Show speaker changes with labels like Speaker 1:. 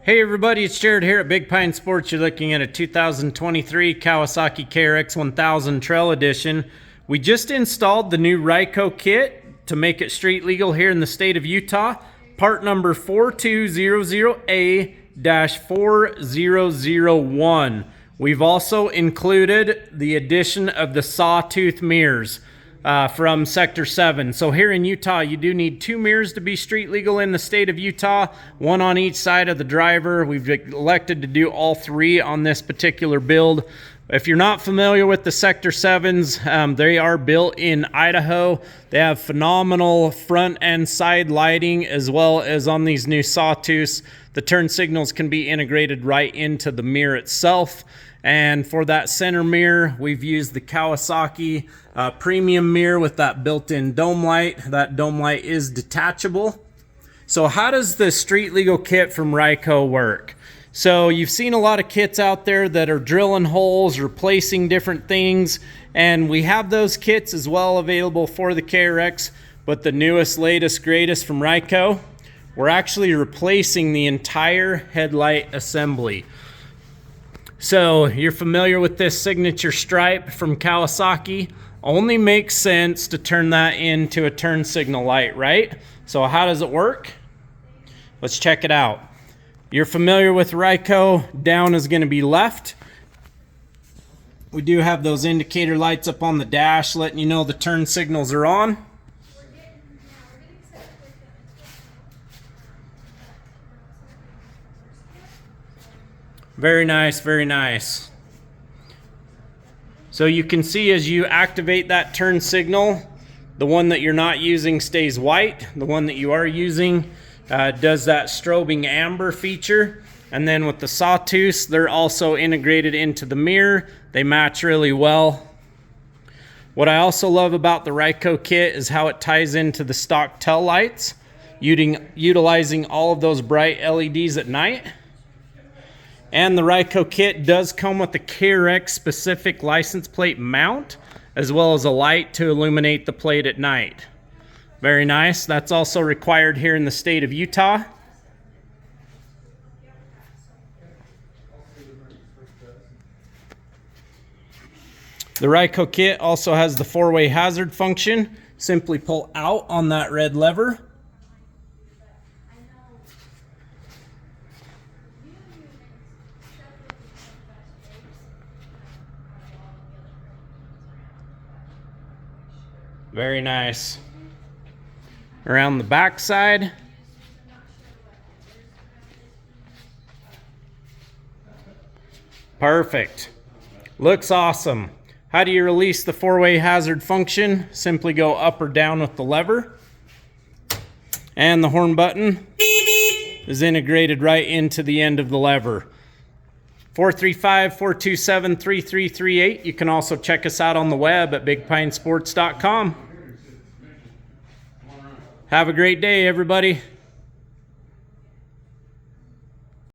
Speaker 1: Hey everybody, it's Jared here at Big Pine Sports. You're looking at a 2023 Kawasaki KRX 1000 Trail Edition. We just installed the new Ryco kit to make it street legal here in the state of Utah. Part number 4200A-4001. We've also included the addition of the Sawtooth mirrors from Sector 7. So here in Utah, you do need 2 mirrors to be street legal in the state of Utah, 1 on each side of the driver. We've elected to do all 3 on this particular build. If you're not familiar with the Sector 7s, they are built in Idaho. They have phenomenal front and side lighting, as well as on these new Sawtooths. The turn signals can be integrated right into the mirror itself. And for that center mirror, we've used the Kawasaki premium mirror with that built-in dome light. That dome light is detachable. So how does the street legal kit from Ryco work? So you've seen a lot of kits out there that are drilling holes, replacing different things, and we have those kits as well available for the KRX, but the newest, latest, greatest from Ryco, we're actually replacing the entire headlight assembly. So you're familiar with this signature stripe from Kawasaki. Only makes sense to turn that into a turn signal light, right? So how does it work? Let's check it out. You're familiar with Ryco. Down is going to be left. We do have those indicator lights up on the dash letting you know the turn signals are on. Very nice, very nice. So you can see as you activate that turn signal, the one that you're not using stays white. The one that you are using does that strobing amber feature. And then with the Sawtooths, they're also integrated into the mirror. They match really well. What I also love about the Ryco kit is how it ties into the stock tail lights, utilizing all of those bright LEDs at night. And the Ryco kit does come with the KRX specific license plate mount, as well as a light to illuminate the plate at night. Very nice. That's also required here in the state of Utah. The Ryco kit also has the 4-way hazard function. Simply pull out on that red lever. Very nice. Around the back side. Perfect. Looks awesome. How do you release the 4-way hazard function? Simply go up or down with the lever. And the horn button is integrated right into the end of the lever. 435-427-3338. You can also check us out on the web at bigpinesports.com. Have a great day, everybody.